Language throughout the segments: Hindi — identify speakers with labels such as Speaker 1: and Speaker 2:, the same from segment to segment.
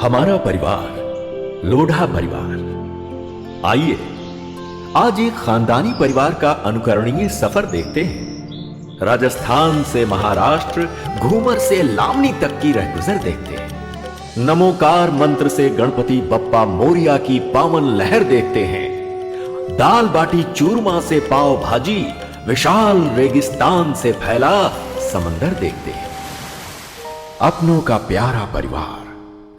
Speaker 1: हमारा परिवार लोढ़ा परिवार। आइए आज एक खानदानी परिवार का अनुकरणीय सफर देखते हैं। राजस्थान से महाराष्ट्र, घूमर से लावनी तक की रहगुजर देखते हैं। नमोकार मंत्र से गणपति बप्पा मोरिया की पावन लहर देखते हैं। दाल बाटी चूरमा से पाव भाजी, विशाल रेगिस्तान से फैला समंदर देखते हैं। अपनों का प्यारा परिवार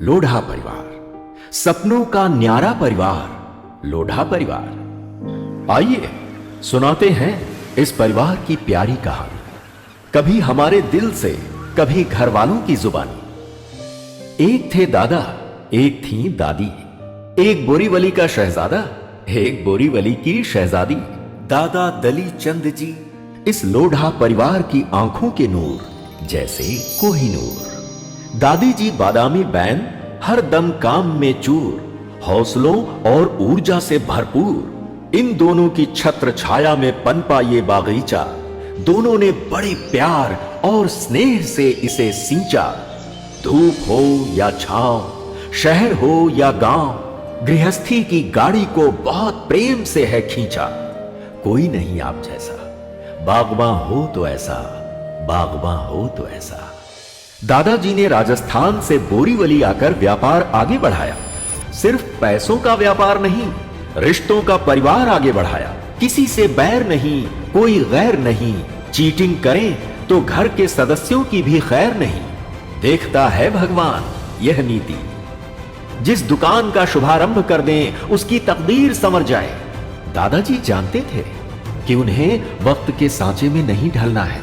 Speaker 1: लोढ़ा परिवार, सपनों का न्यारा परिवार लोढ़ा परिवार। आइए सुनाते हैं इस परिवार की प्यारी कहानी, कभी हमारे दिल से, कभी घर वालों की जुबानी। एक थे दादा, एक थी दादी, एक बोरीवली का शहजादा, एक बोरीवली की शहजादी। दादा दली चंद जी इस लोढ़ा परिवार की आंखों के नूर जैसे कोहिनूर। दादी जी बादामी बैन, हर दम काम में चूर, हौसलों और ऊर्जा से भरपूर। इन दोनों की छत्र छाया में पनपा ये बागीचा। दोनों ने बड़े प्यार और स्नेह से इसे सींचा। धूप हो या छांव, शहर हो या गांव, गृहस्थी की गाड़ी को बहुत प्रेम से है खींचा। कोई नहीं आप जैसा, बागबां हो तो ऐसा, बागबां हो तो ऐसा। दादाजी ने राजस्थान से बोरीवली आकर व्यापार आगे बढ़ाया। सिर्फ पैसों का व्यापार नहीं, रिश्तों का परिवार आगे बढ़ाया। किसी से बैर नहीं, कोई गैर नहीं। चीटिंग करें तो घर के सदस्यों की भी खैर नहीं। देखता है भगवान यह नीति। जिस दुकान का शुभारंभ कर दें उसकी तकदीर संवर जाए। दादाजी जानते थे कि उन्हें वक्त के सांचे में नहीं ढलना है,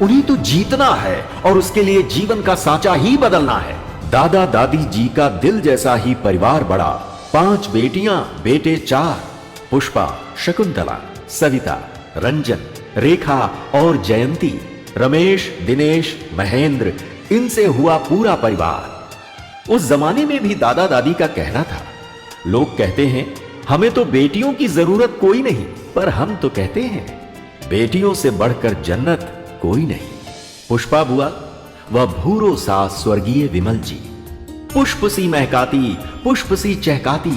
Speaker 1: उन्हें तो जीतना है और उसके लिए जीवन का सांचा ही बदलना है। दादा दादी जी का दिल जैसा ही परिवार बड़ा। 5 बेटियां, बेटे 4, पुष्पा, शकुंतला, सविता, रंजन, रेखा और जयंती, रमेश, दिनेश, महेंद्र, इनसे हुआ पूरा परिवार। उस जमाने में भी दादा दादी का कहना था, लोग कहते हैं हमें तो बेटियों की जरूरत कोई नहीं, पर हम तो कहते हैं बेटियों से बढ़कर जन्नत कोई नहीं। पुष्पा बुआ व भूरो सा स्वर्गीय विमल जी, पुष्प सी महकाती, पुष्प सी चहकाती,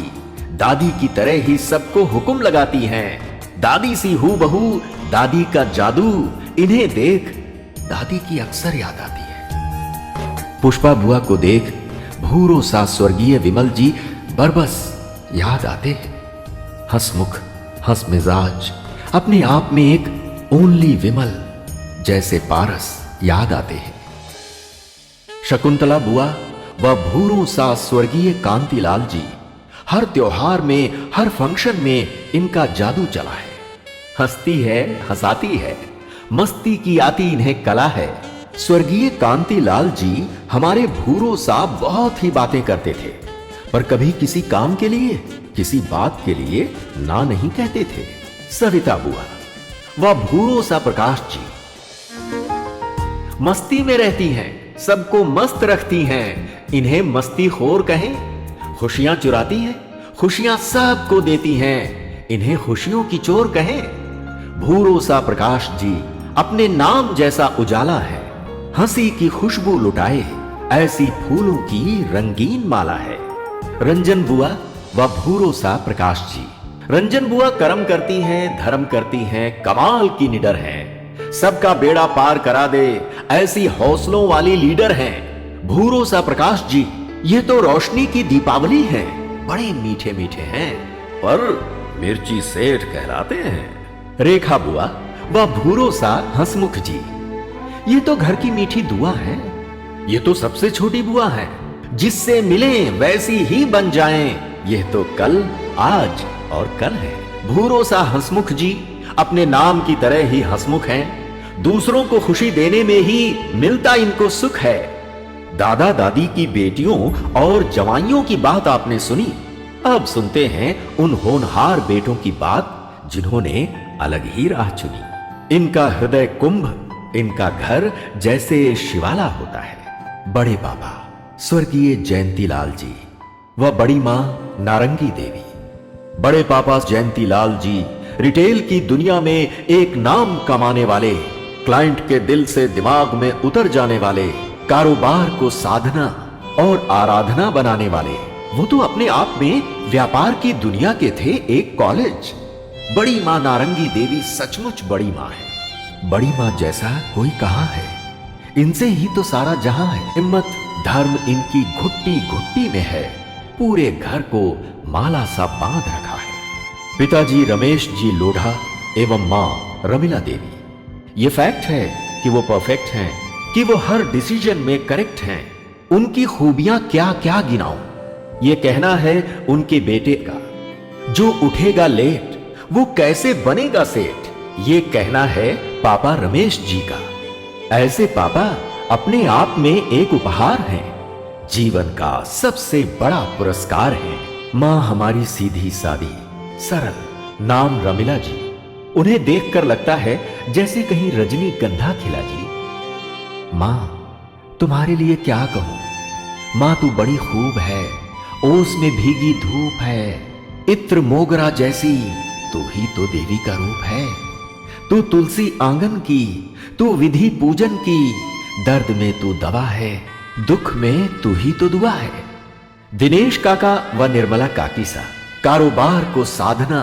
Speaker 1: दादी की तरह ही सबको हुक्म लगाती हैं। दादी सी हूबहू, दादी का जादू, इन्हें देख दादी की अक्सर याद आती है। पुष्पा बुआ को देख भूरो सा स्वर्गीय विमल जी बरबस याद आते हैं। हंसमुख, हंस मिजाज, अपने आप में एक ओनली विमल जैसे पारस याद आते हैं। शकुंतला बुआ व भूरों सा स्वर्गीय कांतिलाल जी, हर त्योहार में, हर फंक्शन में इनका जादू चला है। हंसती है, हंसाती है, मस्ती की आती इन्हें कला है। स्वर्गीय कांतिलाल जी हमारे भूरो सा बहुत ही बातें करते थे, पर कभी किसी काम के लिए, किसी बात के लिए ना नहीं कहते थे। सविता बुआ व भूरो सा प्रकाश जी मस्ती में रहती हैं, सबको मस्त रखती हैं। इन्हें मस्ती खोर कहें। खुशियां चुराती हैं, खुशियां सबको देती हैं। इन्हें खुशियों की चोर कहें। भूरो सा प्रकाश जी अपने नाम जैसा उजाला है। हंसी की खुशबू लुटाए, ऐसी फूलों की रंगीन माला है। रंजन बुआ व भूरो सा प्रकाश जी, रंजन बुआ कर्म करती हैं, धर्म करती हैं, कमाल की निडर हैं। सबका बेड़ा पार करा दे, ऐसी हौसलों वाली लीडर हैं। भूरो सा प्रकाश जी ये तो रोशनी की दीपावली है। बड़े मीठे मीठे हैं, पर मिर्ची सेठ कहलाते हैं। रेखा बुआ व भूरो सा हंसमुख जी, ये तो घर की मीठी दुआ है। ये तो सबसे छोटी बुआ है, जिससे मिले वैसी ही बन जाएं। ये तो कल, आज और कल है। भूरो सा हंसमुख जी अपने नाम की तरह ही हंसमुख हैं। दूसरों को खुशी देने में ही मिलता इनको सुख है। दादा दादी की बेटियों और जवाइयों की बात आपने सुनी। अब सुनते हैं उन होनहार बेटों की बात जिन्होंने अलग ही राह चुनी। इनका हृदय कुंभ, इनका घर जैसे शिवाला होता है। बड़े पापा स्वर्गीय जयंतीलाल जी व बड़ी मां नारंगी देवी। बड़े पापा जयंतीलाल जी रिटेल की दुनिया में एक नाम कमाने वाले, क्लाइंट के दिल से दिमाग में उतर जाने वाले, कारोबार को साधना और आराधना बनाने वाले। वो तो अपने आप में व्यापार की दुनिया के थे एक कॉलेज। बड़ी मां नारंगी देवी सचमुच बड़ी मां है। बड़ी मां जैसा कोई कहां है। इनसे ही तो सारा जहां है। हिम्मत धर्म इनकी घुट्टी घुट्टी में है। पूरे घर को माला सा बांध रखा है। पिताजी रमेश जी लोढ़ा एवं मां रमिला देवी। ये फैक्ट है कि वो परफेक्ट हैं, कि वो हर डिसीजन में करेक्ट हैं। उनकी खूबियां क्या क्या गिनाऊं। ये कहना है उनके बेटे का, जो उठेगा लेट वो कैसे बनेगा सेठ। ये कहना है पापा रमेश जी का। ऐसे पापा अपने आप में एक उपहार हैं। जीवन का सबसे बड़ा पुरस्कार है। मां हमारी सीधी सादी सरल, नाम रमिला जी। उन्हें देखकर लगता है जैसे कहीं रजनी गंधा खिला जी। मां तुम्हारे लिए क्या कहूं। मां तू बड़ी खूब है, ओस में भीगी धूप है। इत्र मोगरा जैसी तू ही तो देवी का रूप है। तू तुलसी आंगन की, तू विधि पूजन की। दर्द में तू दवा है, दुख में तू ही तो दुआ है। दिनेश काका व निर्मला काकी सा कारोबार को साधना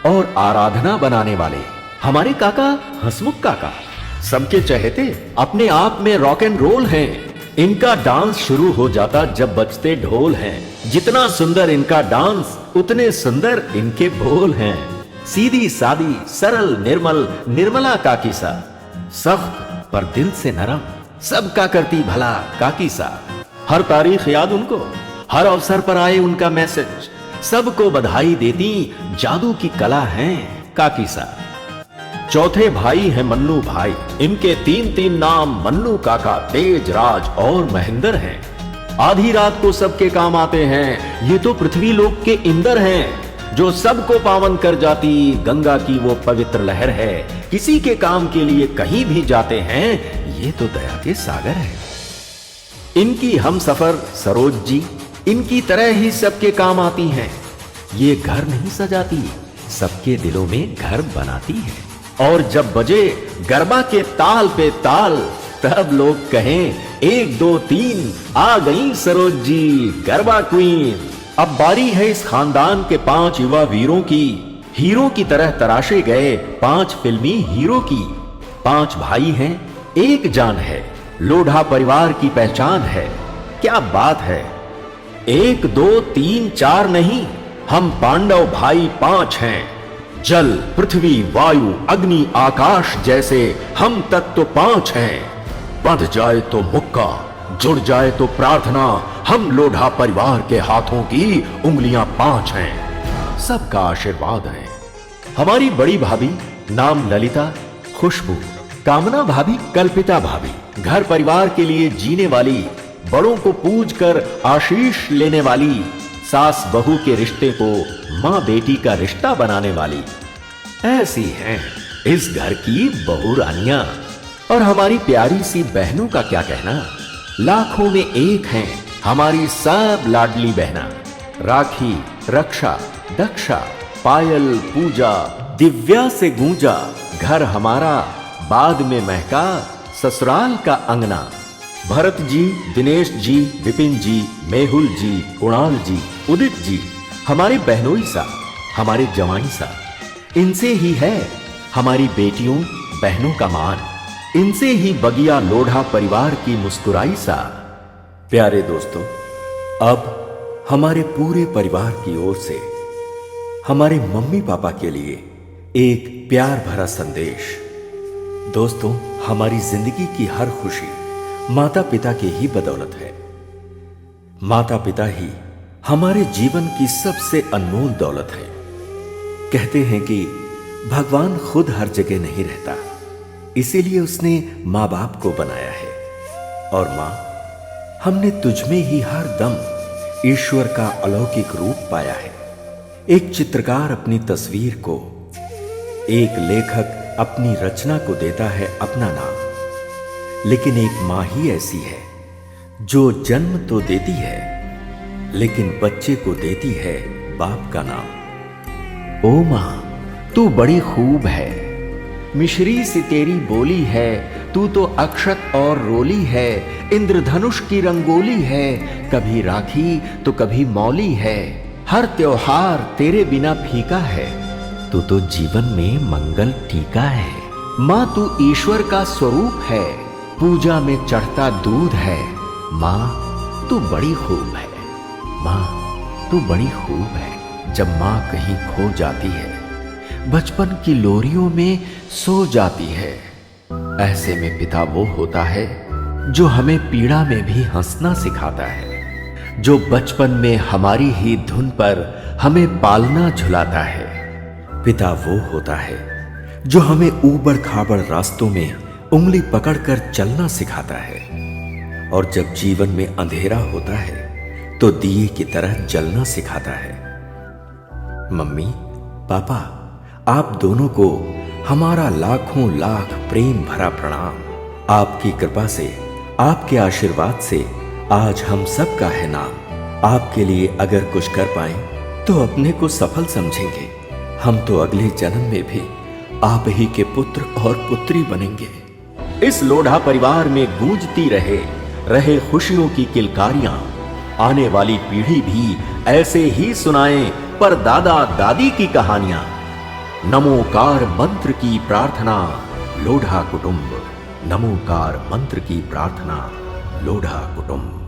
Speaker 1: और आराधना बनाने वाले। हमारे काका हंसमुख काका सबके चहेते, अपने आप में रॉक एंड रोल हैं। इनका डांस शुरू हो जाता जब बजते ढोल हैं। जितना सुंदर इनका डांस उतने सुंदर इनके बोल हैं। सीधी सादी सरल निर्मल निर्मला काकी सा, सख्त पर दिल से नरम, सबका करती भला काकी सा। हर तारीख याद उनको, हर अवसर पर आए उनका मैसेज। सबको बधाई देती जादू की कला है काकी सा। चौथे भाई हैं मन्नू भाई। इनके तीन तीन नाम मन्नू काका, तेज, राज और महेंद्र हैं। आधी रात को सबके काम आते हैं। ये तो पृथ्वी लोक के इंद्र हैं, जो सबको पावन कर जाती गंगा की वो पवित्र लहर है। किसी के काम के लिए कहीं भी जाते हैं, ये तो दया के सागर है। इनकी हम सफर सरोज जी इनकी तरह ही सबके काम आती हैं। ये घर नहीं सजाती, सबके दिलों में घर बनाती है। और जब बजे गरबा के ताल पे ताल, तब लोग कहें 1 2 3 आ गई सरोज जी गरबा क्वीन। अब बारी है इस खानदान के 5 युवा वीरों की, हीरो की तरह तराशे गए 5 फिल्मी हीरो की। 5 भाई हैं, एक जान है, लोढ़ा परिवार की पहचान है। क्या बात है, 1 2 3 4 नहीं, हम पांडव भाई 5 हैं। जल पृथ्वी वायु अग्नि आकाश जैसे हम तक तो 5 हैं। बंध जाए तो मुक्का, जुड़ जाए तो प्रार्थना, हम लोढ़ा परिवार के हाथों की उंगलियां 5 हैं। सबका आशीर्वाद है। हमारी बड़ी भाभी नाम ललिता, खुशबू, कामना भाभी, कल्पिता भाभी घर परिवार के लिए जीने वाली, बड़ों को पूज कर आशीष लेने वाली, सास बहू के रिश्ते को मां बेटी का रिश्ता बनाने वाली। ऐसी हैं इस घर की बहू रानियां। और हमारी प्यारी सी बहनों का क्या कहना, लाखों में एक हैं हमारी सब लाडली बहना। राखी, रक्षा, दक्षा, पायल, पूजा, दिव्या से गूंजा घर हमारा, बाद में महका ससुराल का अंगना। भरत जी, दिनेश जी, विपिन जी, मेहुल जी, कुणाल जी, उदित जी हमारे बहनोई सा, हमारे जवाई सा। इनसे ही है हमारी बेटियों बहनों का मान। इनसे ही बगिया लोढ़ा परिवार की मुस्कुराई सा। प्यारे दोस्तों, अब हमारे पूरे परिवार की ओर से हमारे मम्मी पापा के लिए एक प्यार भरा संदेश। दोस्तों, हमारी जिंदगी की हर खुशी माता पिता के ही बदौलत है। माता पिता ही हमारे जीवन की सबसे अनमोल दौलत है। कहते हैं कि भगवान खुद हर जगह नहीं रहता, इसीलिए उसने माँ बाप को बनाया है। और माँ, हमने तुझमें ही हर दम ईश्वर का अलौकिक रूप पाया है। एक चित्रकार अपनी तस्वीर को, एक लेखक अपनी रचना को देता है अपना नाम, लेकिन एक मां ही ऐसी है जो जन्म तो देती है, लेकिन बच्चे को देती है बाप का नाम। ओ मां, तू बड़ी खूब है, मिश्री सी तेरी बोली है, तू तो अक्षत और रोली है, इंद्रधनुष की रंगोली है, कभी राखी तो कभी मौली है, हर त्योहार तेरे बिना फीका है, तू तो जीवन में मंगल टीका है। माँ तू ईश्वर का स्वरूप है, पूजा में चढ़ता दूध है, माँ तू बड़ी खूब है, माँ तू बड़ी खूब है। जब माँ कहीं खो जाती है, बचपन की लोरियों में सो जाती है, ऐसे में पिता वो होता है जो हमें पीड़ा में भी हंसना सिखाता है, जो बचपन में हमारी ही धुन पर हमें पालना झुलाता है। पिता वो होता है जो हमें ऊबड़ खाबड़ रास्तों में उंगली पकड़कर चलना सिखाता है, और जब जीवन में अंधेरा होता है तो दिए की तरह जलना सिखाता है। मम्मी, पापा, आप दोनों को हमारा लाखों लाख प्रेम भरा प्रणाम। आपकी कृपा से, आपके आशीर्वाद से आज हम सब का है नाम। आपके लिए अगर कुछ कर पाए तो अपने को सफल समझेंगे। हम तो अगले जन्म में भी आप ही के पुत्र और पुत्री बनेंगे। इस लोढ़ा परिवार में गूंजती रहे खुशियों की किलकारियां। आने वाली पीढ़ी भी ऐसे ही सुनाए पर दादा दादी की कहानियां। नमोकार मंत्र की प्रार्थना लोढ़ा कुटुंब, नमोकार मंत्र की प्रार्थना लोढ़ा कुटुंब।